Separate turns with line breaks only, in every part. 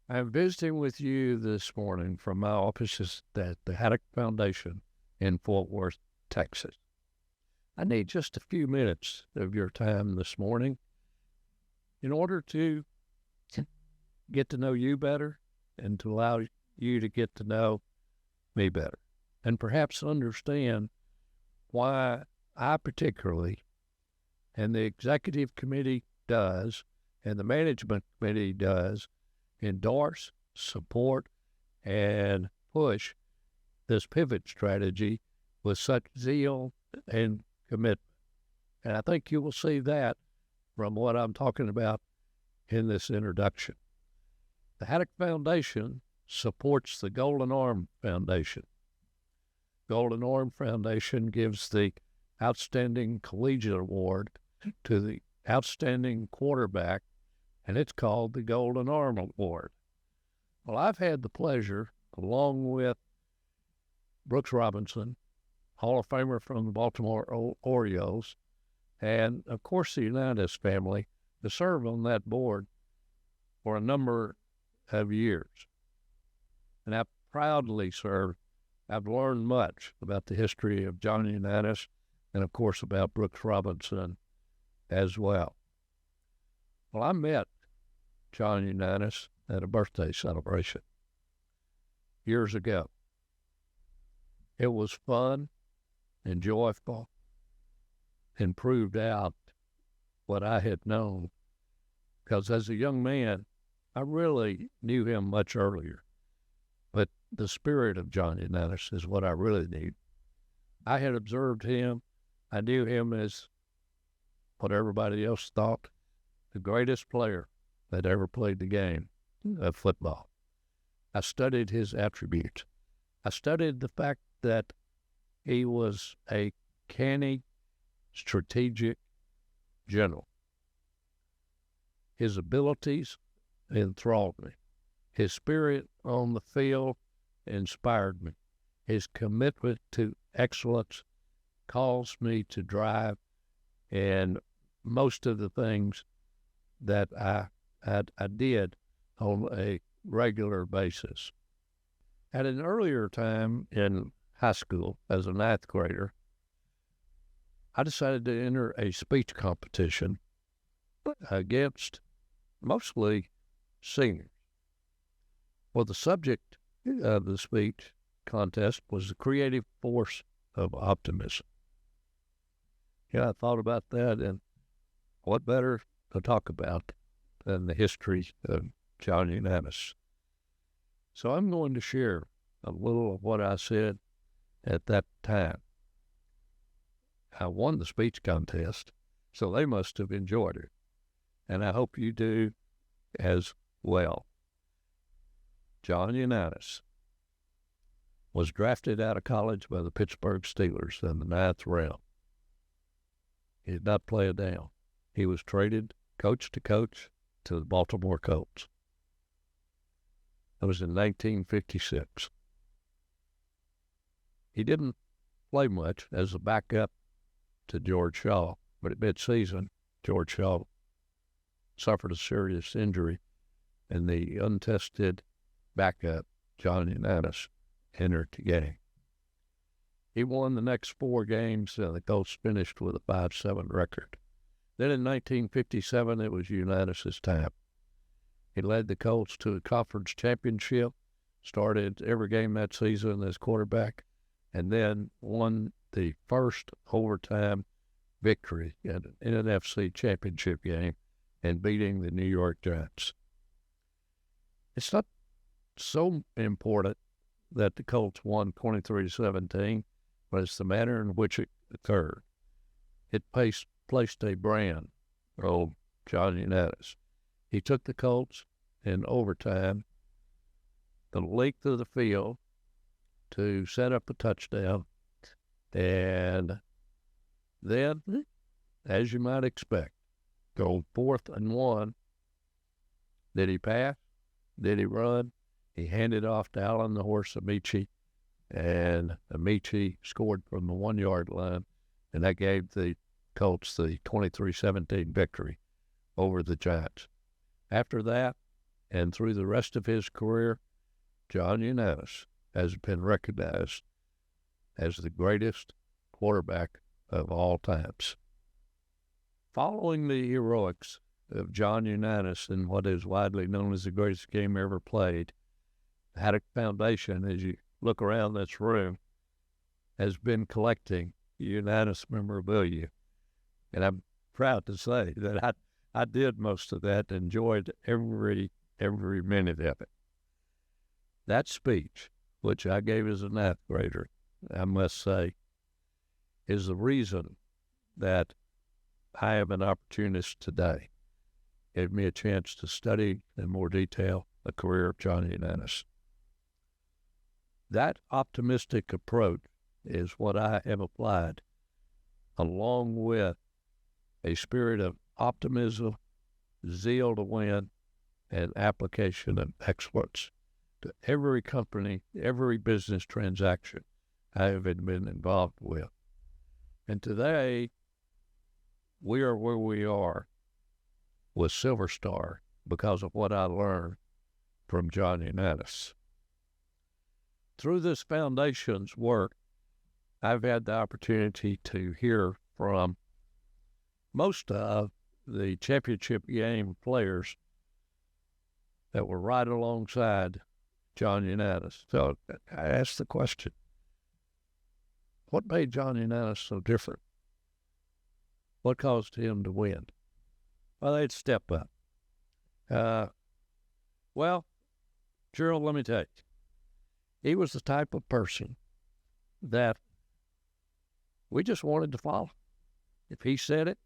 I'm visiting with you this morning from my offices at the Haddock Foundation in Fort Worth, Texas. I need just a few minutes of your time this morning in order to get to know you better and to allow you to get to know me better and perhaps understand why I particularly and the executive committee does and the management committee does endorse, support, and push this pivot strategy with such zeal and commitment. And I think you will see that from what I'm talking about in this introduction. The Haddock Foundation supports the Golden Arm Foundation. Golden Arm Foundation gives the Outstanding Collegiate Award to the outstanding quarterback, and it's called the Golden Arm Award. Well, I've had the pleasure, along with Brooks Robinson, Hall of Famer from the Baltimore Orioles, and of course the Unitas family, to serve on that board for a number of years. And I've proudly served. I've learned much about the history of John Unitas and, of course, about Brooks Robinson as well. Well, I met John Unitas at a birthday celebration years ago. It was fun and joyful and proved out what I had known, because as a young man, I really knew him much earlier. But the spirit of John Unitas is what I really knew. I had observed him. I knew him as what everybody else thought, the greatest player that ever played the game of football. I studied his attributes. I studied the fact that he was a canny, strategic general. His abilities enthralled me. His spirit on the field inspired me. His commitment to excellence caused me to drive, and most of the things that I did on a regular basis. At an earlier time in high school, as a ninth grader, I decided to enter a speech competition against mostly seniors. Well, the subject of the speech contest was the creative force of optimism. Yeah, I thought about that, and what better to talk about than the history of John Unitas. So I'm going to share a little of what I said at that time. I won the speech contest, so they must have enjoyed it, and I hope you do as well. John Unitas was drafted out of college by the Pittsburgh Steelers in the 9th round. He did not play a down. He was traded coach to coach to the Baltimore Colts. That was in 1956. He didn't play much as a backup to George Shaw, but at midseason, George Shaw suffered a serious injury, and the untested backup, John Unitas, entered the game. He won the next 4 games, and the Colts finished with a 5-7 record. Then in 1957, it was Unitas' time. He led the Colts to a conference championship, started every game that season as quarterback, and then won the first overtime victory in an NFC championship game and beating the New York Giants. It's not so important that the Colts won 23-17, but it's the manner in which it occurred. It placed a brand on John Unitas. He took the Colts in overtime, the length of the field, to set up a touchdown, and then, as you might expect, go 4th and 1. Did he pass? Did he run? He handed off to Allen the Horse Amici, and Amici scored from the 1-yard line, and that gave the Colts the 23-17 victory over the Giants. After that, And through the rest of his career, John Unitas has been recognized as the greatest quarterback of all times. Following the heroics of John Unitas in what is widely known as the greatest game ever played, the Haddock Foundation, as you look around this room, has been collecting Unitas memorabilia. And I'm proud to say that I did most of that, enjoyed every minute of it. That speech, which I gave as a ninth grader, I must say, is the reason that I am an opportunist today. It gave me a chance to study in more detail the career of John Unitas. That optimistic approach is what I have applied, along with a spirit of optimism, zeal to win, and application of excellence to every company, every business transaction I have been involved with. And today, we are where we are with Silver Star because of what I learned from John Unitas. Through this foundation's work, I've had the opportunity to hear from most of the championship game players that were right alongside John Unitas. So I asked the question, what made John Unitas so different? What caused him to win? Well, they'd step up. Well, Gerald, let me tell you, he was the type of person that we just wanted to follow. If he said it,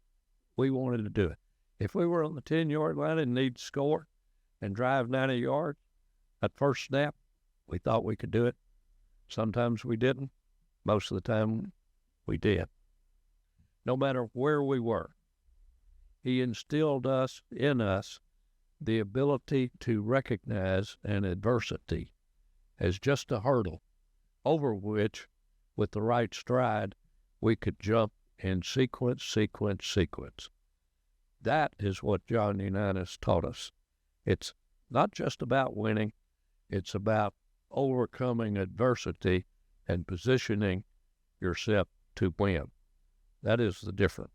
we wanted to do it. If we were on the 10-yard line and need to score and drive 90 yards, at first snap, we thought we could do it. Sometimes we didn't. Most of the time, we did. No matter where we were, he instilled in us the ability to recognize an adversity as just a hurdle over which, with the right stride, we could jump in sequence. That is what John Unitas taught us. It's not just about winning. It's about overcoming adversity and positioning yourself to win. That is the difference.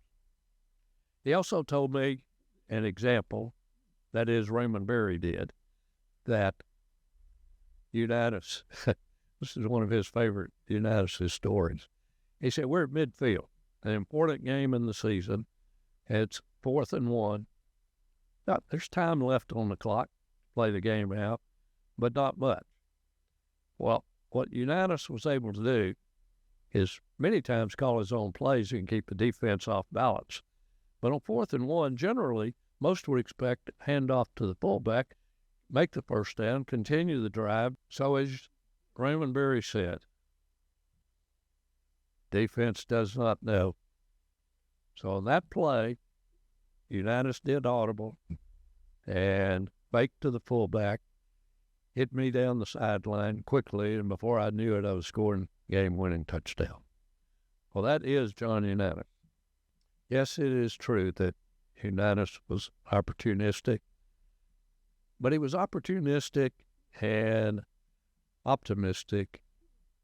He also told me an example, that is Raymond Berry did, that Unitas, this is one of his favorite Unitas stories. He said, we're at midfield, an important game in the season. It's 4th and 1. Now, there's time left on the clock to play the game out, but not much. Well, what Unitas was able to do is many times call his own plays and keep the defense off balance. But on 4th and 1, generally, most would expect handoff to the fullback, make the first down, continue the drive. So as Raymond Berry said, defense does not know. So on that play, Unitas did audible and faked to the fullback, hit me down the sideline quickly, and before I knew it, I was scoring game-winning touchdown. Well, that is John Unitas. Yes, it is true that Unitas was opportunistic, but he was opportunistic and optimistic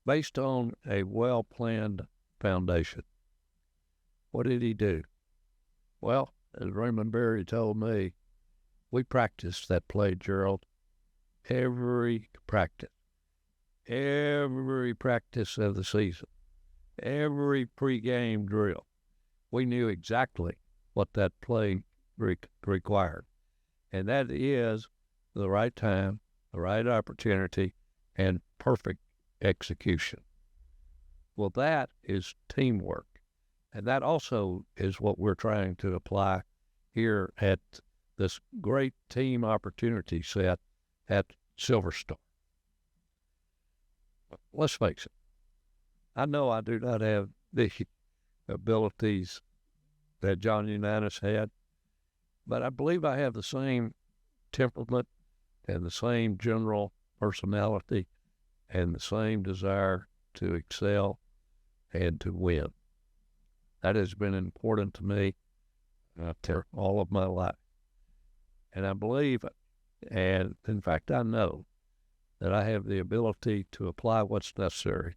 based on a well-planned foundation. What did he do? Well, as Raymond Berry told me, we practiced that play, Gerald, every practice of the season, every pregame drill. We knew exactly what that play required, and that is the right time, the right opportunity, and perfect execution. Well, that is teamwork, and that also is what we're trying to apply here at this great team opportunity set at Silver Star. Let's face it, I know I do not have the abilities that John Unitas had, but I believe I have the same temperament and the same general personality and the same desire to excel and to win. That has been important to me all of my life. And I believe And in fact, I know that I have the ability to apply what's necessary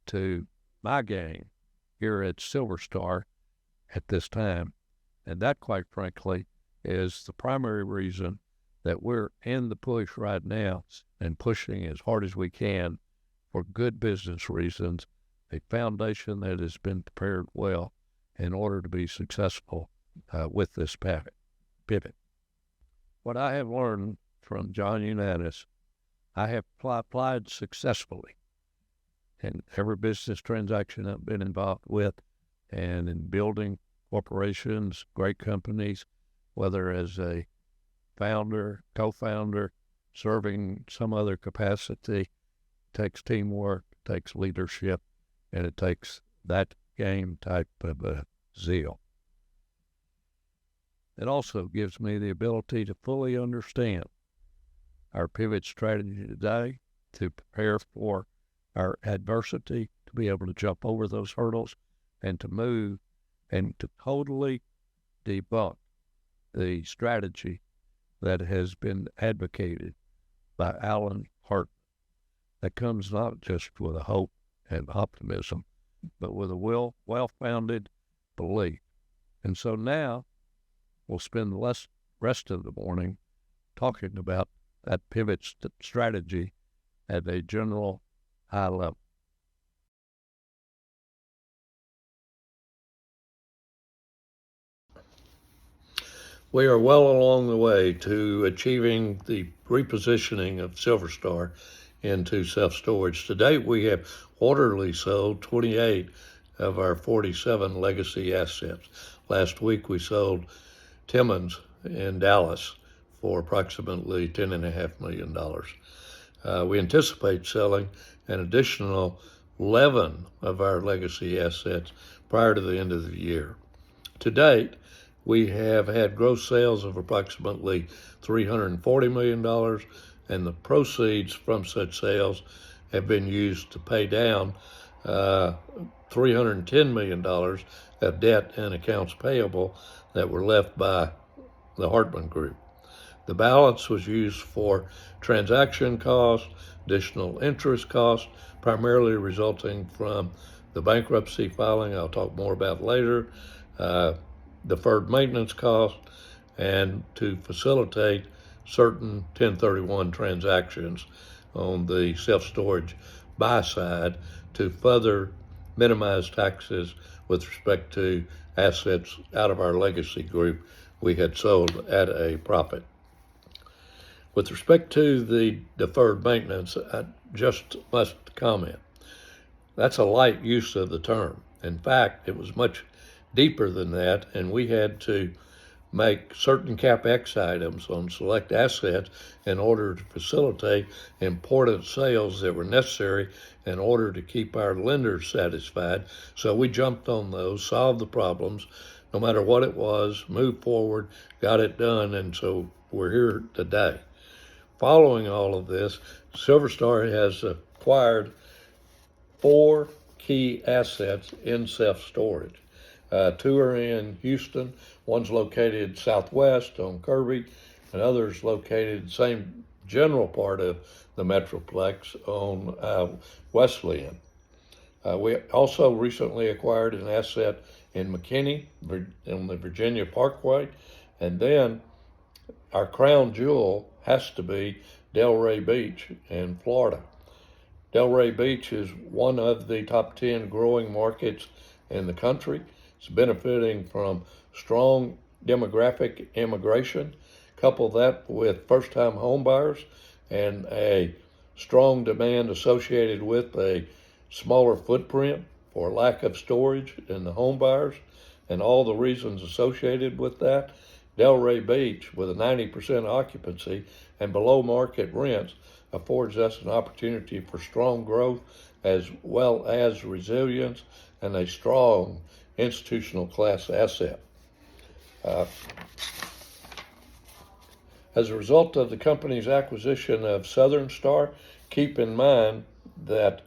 to my game here at Silver Star at this time. And that, quite frankly, is the primary reason that we're in the push right now and pushing as hard as we can for good business reasons, a foundation that has been prepared well in order to be successful with this pivot. What I have learned from John Unitas, I have applied successfully in every business transaction I've been involved with and in building corporations, great companies, whether as a founder, co-founder, serving some other capacity. It takes teamwork, it takes leadership, and it takes that game type of zeal. It also gives me the ability to fully understand our pivot strategy today, to prepare for our adversity, to be able to jump over those hurdles, and to move and to totally debunk the strategy that has been advocated by Alan Hart, that comes not just with a hope and optimism, but with a well-founded belief. And so now we'll spend the rest of the morning talking about that pivot strategy at a general high level. We are well along the way to achieving the repositioning of Silver Star into self-storage. To date, we have orderly sold 28 of our 47 legacy assets. Last week, we sold Timmons in Dallas for approximately $10.5 million. We anticipate selling an additional 11 of our legacy assets prior to the end of the year. To date, we have had gross sales of approximately $340 million, and the proceeds from such sales have been used to pay down $310 million of debt and accounts payable that were left by the Hartman Group. The balance was used for transaction costs, additional interest costs, primarily resulting from the bankruptcy filing I'll talk more about later, deferred maintenance costs, and to facilitate certain 1031 transactions on the self-storage buy side to further minimize taxes with respect to assets out of our legacy group we had sold at a profit. With respect to the deferred maintenance, I just must comment. That's a light use of the term. In fact, it was much deeper than that, and we had to make certain CapEx items on select assets in order to facilitate important sales that were necessary in order to keep our lenders satisfied. So we jumped on those, solved the problems, no matter what it was, moved forward, got it done, and so we're here today. Following all of this, Silver Star has acquired 4 key assets in self-storage. 2 are in Houston, one's located southwest on Kirby, and others located the same general part of the Metroplex on Wesleyan. We also recently acquired an asset in McKinney on the Virginia Parkway, and then our crown jewel has to be Delray Beach in Florida. Delray Beach is one of the top 10 growing markets in the country. It's benefiting from strong demographic immigration. Couple that with first-time home buyers and a strong demand associated with a smaller footprint for lack of storage in the home buyers and all the reasons associated with that. Delray Beach, with a 90% occupancy and below market rents, affords us an opportunity for strong growth as well as resilience and a strong institutional class asset. As a result of the company's acquisition of Southern Star, keep in mind that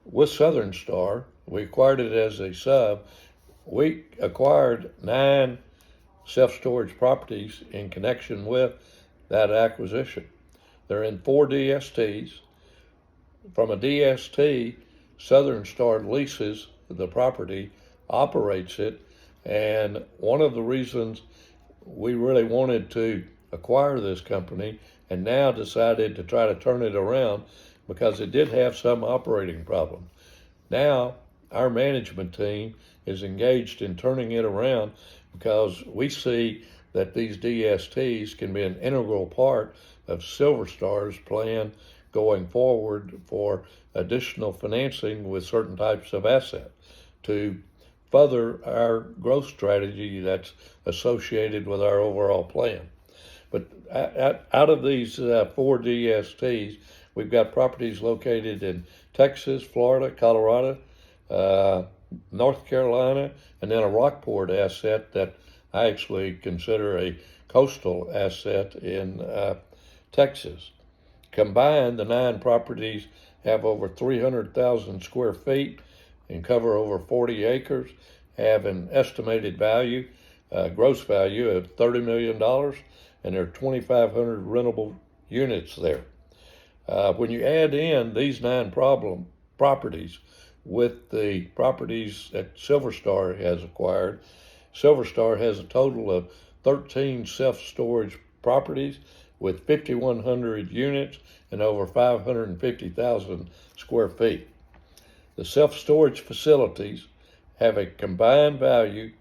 with Southern Star, we acquired it as a sub. We acquired 9 self-storage properties in connection with that acquisition. They're in 4 DSTs. From a DST, Southern Star leases the property, operates it, and one of the reasons we really wanted to acquire this company and now decided to try to turn it around because it did have some operating problems. Now, our management team is engaged in turning it around because we see that these DSTs can be an integral part of Silver Star's plan going forward for additional financing with certain types of assets to further our growth strategy that's associated with our overall plan. But out of these 4 DSTs, we've got properties located in Texas, Florida, Colorado, North Carolina, and then a Rockport asset that I actually consider a coastal asset in Texas. Combined, the 9 properties have over 300,000 square feet and cover over 40 acres, have an estimated value, gross value of $30 million, and there are 2,500 rentable units there. When you add in these 9 properties with the properties that Silver Star has acquired, Silver Star has a total of 13 self-storage properties with 5,100 units and over 550,000 square feet. The self-storage facilities have a combined value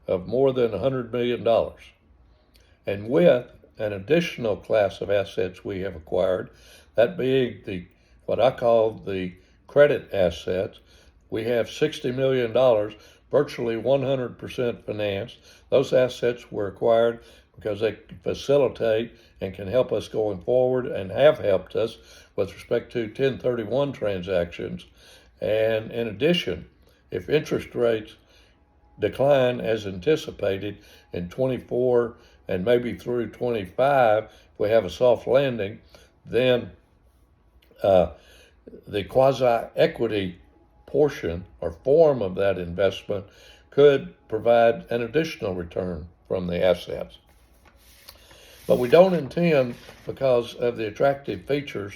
of more than $100 million. And with an additional class of assets we have acquired, that being what I call the credit assets, we have $60 million, virtually 100% financed. Those assets were acquired because they facilitate and can help us going forward and have helped us with respect to 1031 transactions. And in addition, if interest rates decline as anticipated in 24 and maybe through 25, if we have a soft landing, then the quasi-equity portion or form of that investment could provide an additional return from the assets. But we don't intend, because of the attractive features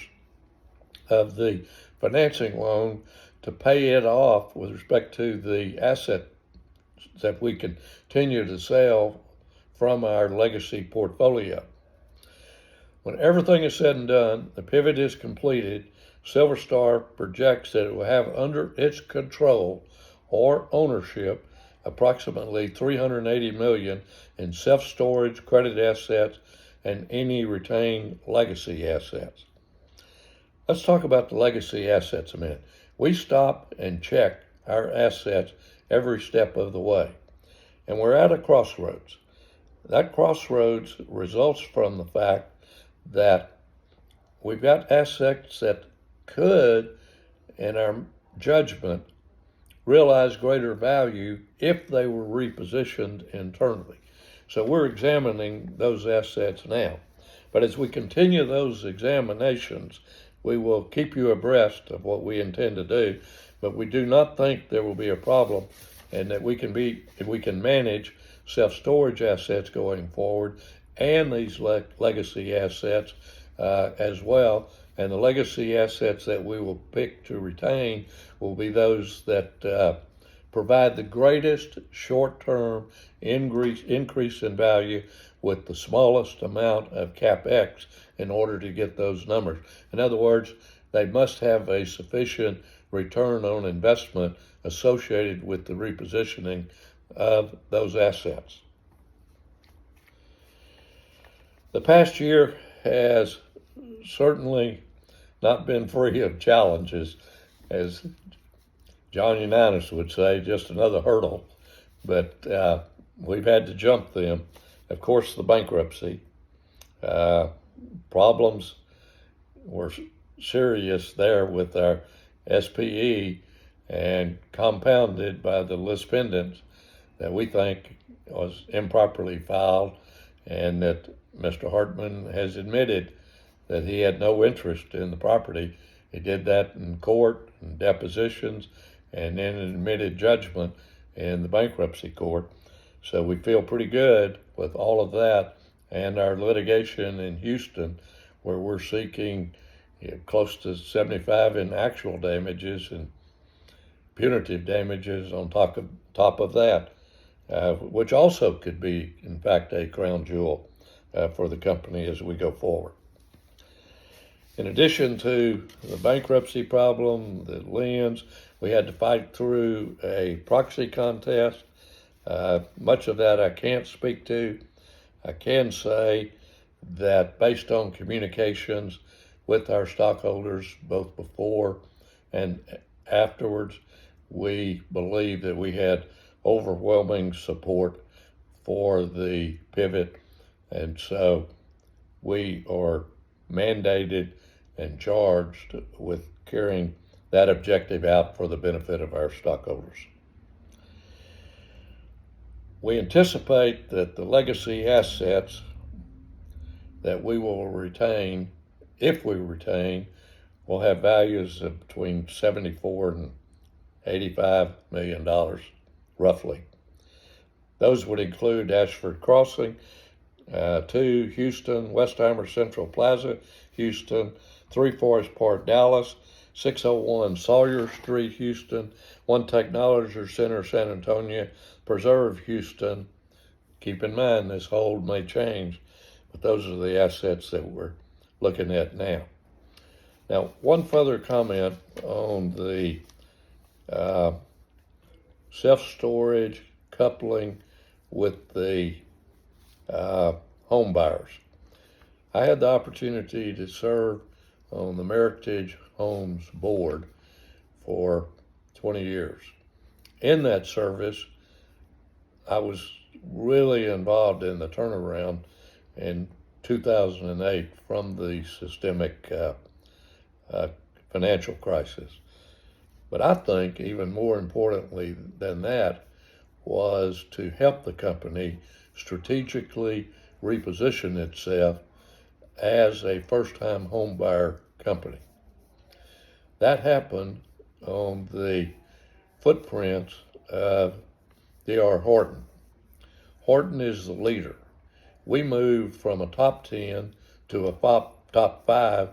of the financing loan, to pay it off with respect to the asset that we continue to sell from our legacy portfolio. When everything is said and done, the pivot is completed, Silver Star projects that it will have under its control or ownership approximately $380 million in self-storage credit assets and any retained legacy assets. Let's talk about the legacy assets a minute. We stop and check our assets every step of the way, and we're at a crossroads. That crossroads results from the fact that we've got assets that could, in our judgment, realize greater value if they were repositioned internally. So we're examining those assets now. But as we continue those examinations, we will keep you abreast of what we intend to do. But we do not think there will be a problem, and that we can manage self-storage assets going forward and these legacy assets as well. And the legacy assets that we will pick to retain will be those that provide the greatest short-term increase in value with the smallest amount of CapEx in order to get those numbers. In other words, they must have a sufficient return on investment associated with the repositioning of those assets. The past year has certainly not been free of challenges, as John Unitas would say, just another hurdle, but we've had to jump them. Of course, the bankruptcy. Problems were serious there with our SPE and compounded by the lis pendens that we think was improperly filed, and that Mr. Hartman has admitted that he had no interest in the property. He did that in court and depositions, and then admitted judgment in the bankruptcy court. So we feel pretty good with all of that and our litigation in Houston, where we're seeking close to 75 in actual damages and punitive damages on top of that, which also could be, in fact, a crown jewel for the company as we go forward. In addition to the bankruptcy problem, the liens, we had to fight through a proxy contest. Much of that I can't speak to. I can say that based on communications with our stockholders, both before and afterwards, we believe that we had overwhelming support for the pivot, and so we are mandated and charged with carrying that objective out for the benefit of our stockholders. We anticipate that the legacy assets that we will retain, if we retain, will have values of between $74 and $85 million, roughly. Those would include Ashford Crossing, 2 Houston, Westheimer Central Plaza, Houston, 3 Forest Park, Dallas, 601 Sawyer Street, Houston, 1 Technology Center, San Antonio, Preserve, Houston. Keep in mind this hold may change, but those are the assets that we're looking at now. Now, one further comment on the self-storage coupling with the home buyers. I had the opportunity to serve on the Meritage Homes board for 20 years. In that service, I was really involved in the turnaround in 2008 from the systemic financial crisis. But I think even more importantly than that was to help the company strategically reposition itself as a first-time home buyer company. That happened on the footprints of D.R. Horton. Horton is the leader. We moved from a top 10 to a top 5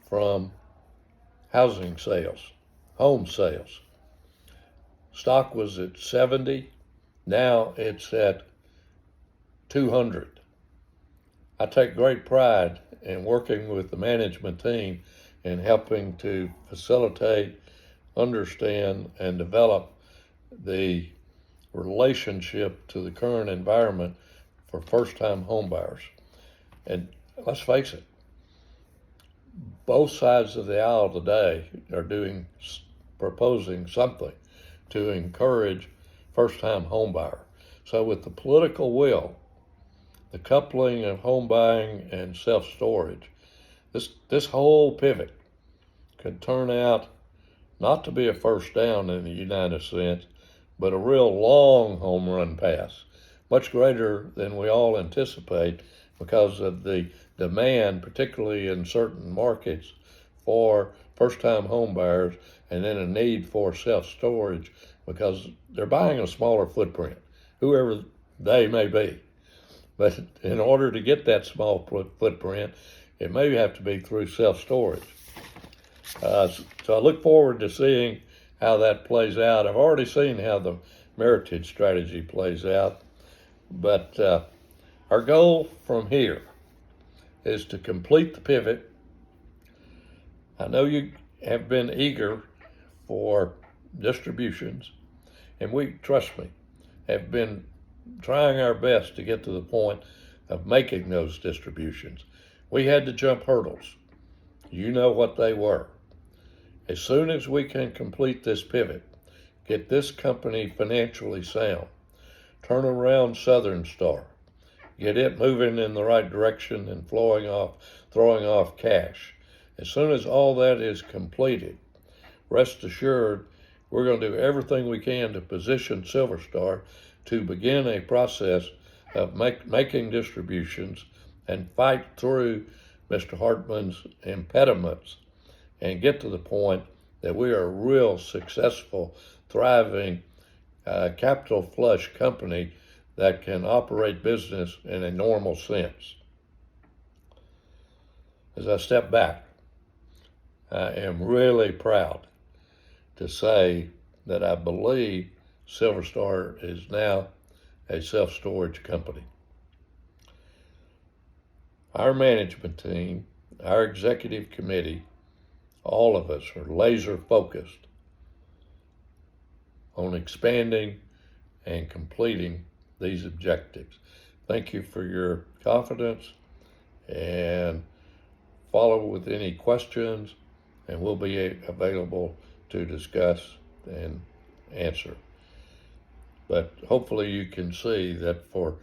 from housing sales, home sales. Stock was at 70, now it's at 200. I take great pride in working with the management team and helping to facilitate, understand, and develop the relationship to the current environment for first-time homebuyers. And let's face it, both sides of the aisle today are proposing something to encourage first-time homebuyer. So with the political will, the coupling of home buying and self-storage, this whole pivot could turn out not to be a first down in the United States, but a real long home run pass, much greater than we all anticipate because of the demand, particularly in certain markets, for first-time home buyers, and then a need for self-storage because they're buying a smaller footprint, whoever they may be. But in order to get that small footprint, it may have to be through self-storage. So I look forward to seeing how that plays out. I've already seen how the Meritage strategy plays out, but our goal from here is to complete the pivot. I know you have been eager for distributions, and we, trust me, have been trying our best to get to the point of making those distributions. We had to jump hurdles. You know what they were. As soon as we can complete this pivot, get this company financially sound, turn around Southern Star, get it moving in the right direction and throwing off cash. As soon as all that is completed, rest assured we're going to do everything we can to position Silver Star to begin a process of making distributions and fight through Mr. Hartman's impediments and get to the point that we are a real successful, thriving, capital flush company that can operate business in a normal sense. As I step back, I am really proud to say that I believe Silver Star is now a self-storage company. Our management team, our executive committee, all of us are laser focused on expanding and completing these objectives. Thank you for your confidence, and follow with any questions, and we'll be available to discuss and answer. But hopefully you can see that for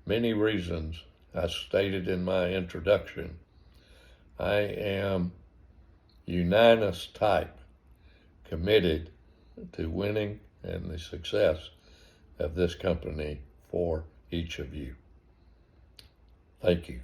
many reasons I stated in my introduction, I am unanimous type committed to winning and the success of this company for each of you. Thank you.